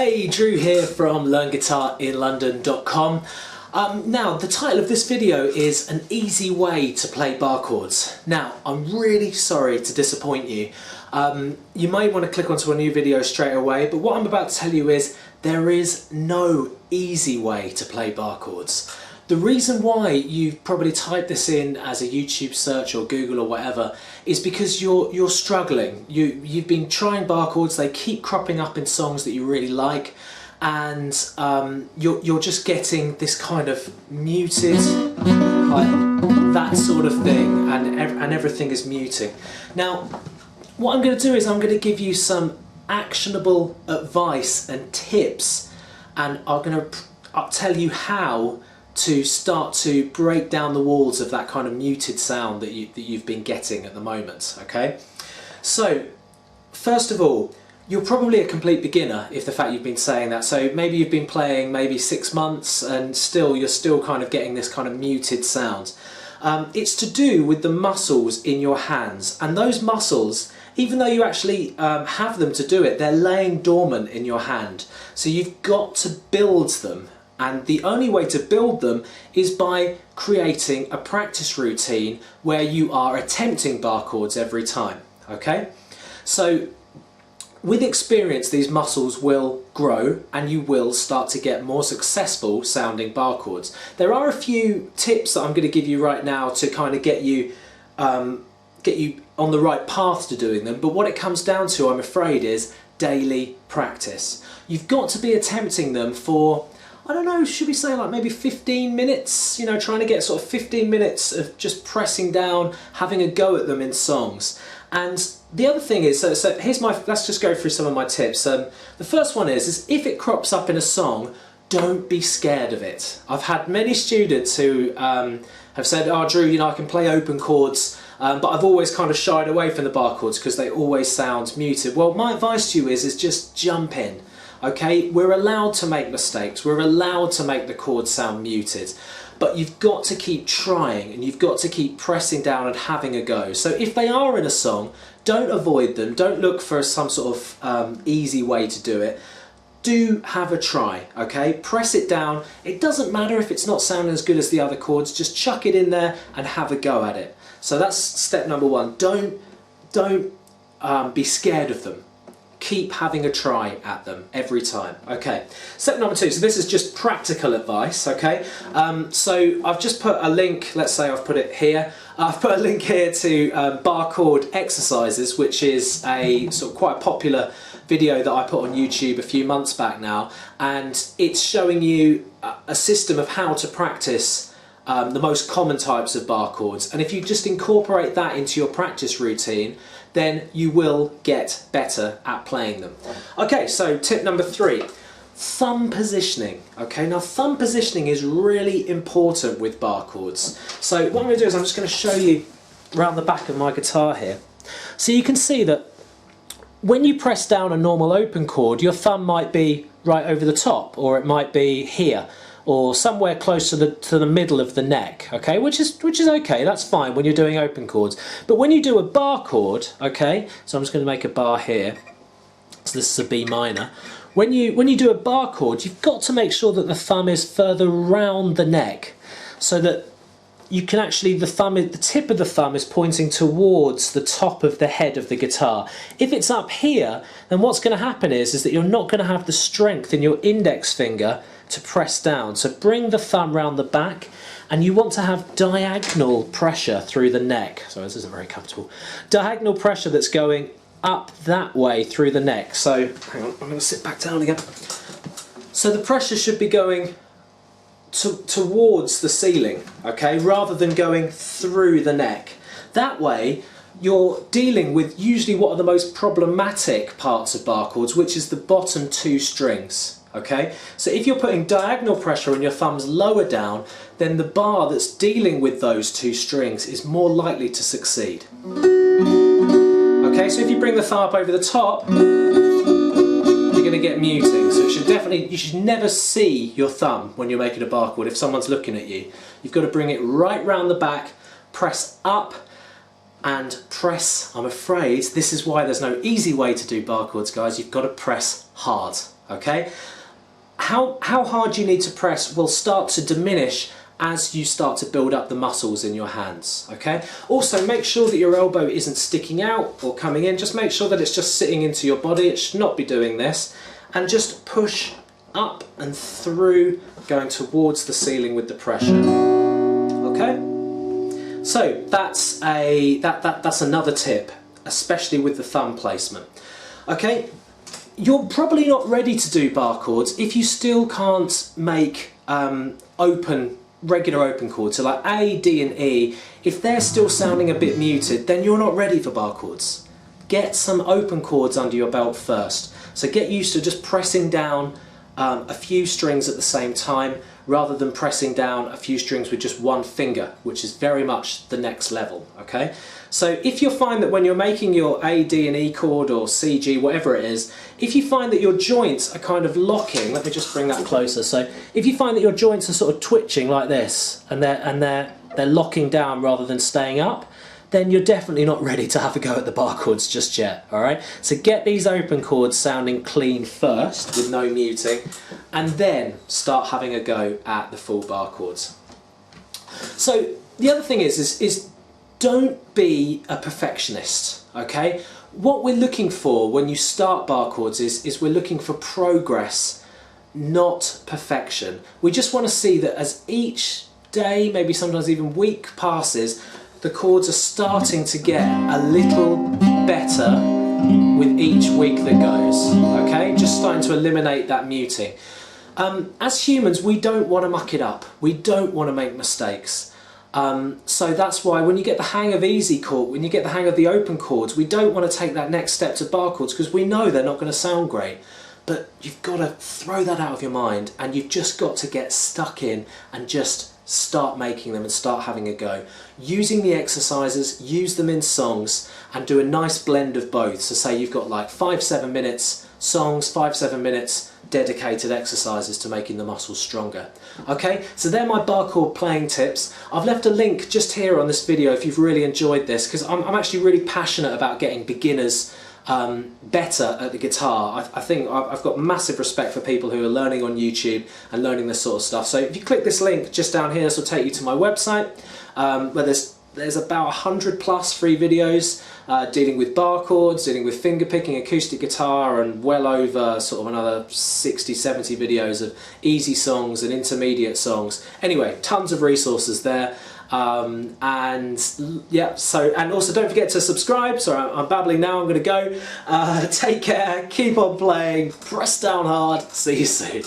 Hey, Drew here from LearnGuitarInLondon.com. Now, the title of this video is An Easy Way to Play Bar Chords. Now, I'm really sorry to disappoint you. You may want to click onto a new video straight away, but what I'm about to tell you is there is no easy way to play bar chords. The reason why you've probably typed this in as a YouTube search or Google or whatever is because you're struggling. You've been trying bar chords, they keep cropping up in songs that you really like, and you're just getting this kind of muted, like that sort of thing, and everything is muting. Now, what I'm going to do is I'm going to give you some actionable advice and tips, and I'm going to tell you how to start to break down the walls of that kind of muted sound that you've been getting at the moment. Okay, so first of all, you're probably a complete beginner if the fact you've been saying that. So maybe you've been playing maybe 6 months and you're still kind of getting this kind of muted sound. It's to do with the muscles in your hands, and those muscles, even though you actually have them to do it, they're laying dormant in your hand. So you've got to build them. And the only way to build them is by creating a practice routine where you are attempting bar chords every time, okay? So with experience, these muscles will grow and you will start to get more successful sounding bar chords. There are a few tips that I'm going to give you right now to kind of get you on the right path to doing them, but what it comes down to, I'm afraid, is daily practice. You've got to be attempting them for, I don't know, should we say like maybe 15 minutes? You know, trying to get sort of 15 minutes of just pressing down, having a go at them in songs. And the other thing is, so here's let's just go through some of my tips. The first one is if it crops up in a song, don't be scared of it. I've had many students who have said, oh Drew, you know, I can play open chords, but I've always kind of shied away from the bar chords because they always sound muted. Well, my advice to you is just jump in. Okay, we're allowed to make mistakes, we're allowed to make the chords sound muted, but you've got to keep trying and you've got to keep pressing down and having a go. So if they are in a song, don't avoid them, don't look for some sort of easy way to do it. Do have a try, okay? Press it down. It doesn't matter if it's not sounding as good as the other chords, just chuck it in there and have a go at it. So that's step number one. Don't be scared of them. Keep having a try at them every time. Okay, step number two, so this is just practical advice, okay? So I've just put a link, let's say I've put it here, I've put a link here to bar chord exercises, which is a sort of quite popular video that I put on YouTube a few months back now, and it's showing you a system of how to practice the most common types of bar chords, and if you just incorporate that into your practice routine, then you will get better at playing them. Okay, so tip number three, thumb positioning. Okay, now thumb positioning is really important with bar chords. So what I'm going to do is I'm just going to show you around the back of my guitar here. So you can see that when you press down a normal open chord, your thumb might be right over the top, or it might be here, or somewhere close to the middle of the neck, okay, which is okay, that's fine when you're doing open chords. But when you do a bar chord, okay, so I'm just going to make a bar here, so this is a B minor. When you do a bar chord, you've got to make sure that the thumb is further round the neck, so that you can actually, the tip of the thumb is pointing towards the top of the head of the guitar. If it's up here, then what's going to happen is that you're not going to have the strength in your index finger to press down. So bring the thumb round the back, and you want to have diagonal pressure through the neck. Sorry, this isn't very comfortable. Diagonal pressure that's going up that way through the neck. So, hang on, I'm going to sit back down again. So the pressure should be going towards the ceiling, okay, rather than going through the neck. That way, you're dealing with usually what are the most problematic parts of bar chords, which is the bottom two strings. Okay, so if you're putting diagonal pressure and your thumb's lower down, then the bar that's dealing with those two strings is more likely to succeed. Okay, so if you bring the thumb up over the top, you're going to get muting. So you should never see your thumb when you're making a bar chord if someone's looking at you. You've got to bring it right round the back, press up and press. I'm afraid this is why there's no easy way to do bar chords, guys. You've got to press hard. okay? How hard you need to press will start to diminish as you start to build up the muscles in your hands, okay? Also, make sure that your elbow isn't sticking out or coming in. Just make sure that it's just sitting into your body. It should not be doing this. And just push up and through, going towards the ceiling with the pressure, okay? So that's another tip, especially with the thumb placement, okay? You're probably not ready to do bar chords if you still can't make regular open chords. So like A, D and E, if they're still sounding a bit muted, then you're not ready for bar chords. Get some open chords under your belt first. So get used to just pressing down a few strings at the same time, rather than pressing down a few strings with just one finger, which is very much the next level, okay? So if you find that when you're making your A, D and E chord, or C, G, whatever it is, if you find that your joints are kind of locking, let me just bring that closer. So if you find that your joints are sort of twitching like this, and they're locking down rather than staying up, then you're definitely not ready to have a go at the bar chords just yet, all right? So get these open chords sounding clean first, with no muting, and then start having a go at the full bar chords. So the other thing is don't be a perfectionist, okay? What we're looking for when you start bar chords is we're looking for progress, not perfection. We just want to see that as each day, maybe sometimes even week passes, the chords are starting to get a little better with each week that goes, okay? Just starting to eliminate that muting. As humans, we don't want to muck it up. We don't want to make mistakes. So that's why when you get the hang of easy chord, when you get the hang of the open chords, we don't want to take that next step to bar chords because we know they're not going to sound great. But you've got to throw that out of your mind, and you've just got to get stuck in and just start making them and start having a go. Using the exercises, use them in songs, and do a nice blend of both. So say you've got like 5-7 minutes songs, 5-7 minutes dedicated exercises to making the muscles stronger. Okay, so they're my bar chord playing tips. I've left a link just here on this video if you've really enjoyed this, because I'm actually really passionate about getting beginners better at the guitar. I think I've got massive respect for people who are learning on YouTube and learning this sort of stuff. So if you click this link just down here, this will take you to my website, where there's about 100 plus free videos dealing with bar chords, dealing with finger picking, acoustic guitar, and well over sort of another 60-70 videos of easy songs and intermediate songs. Anyway, tons of resources there. And yeah, so, and also don't forget to subscribe. Sorry, I'm babbling now, I'm going to go. Take care, keep on playing, press down hard, see you soon.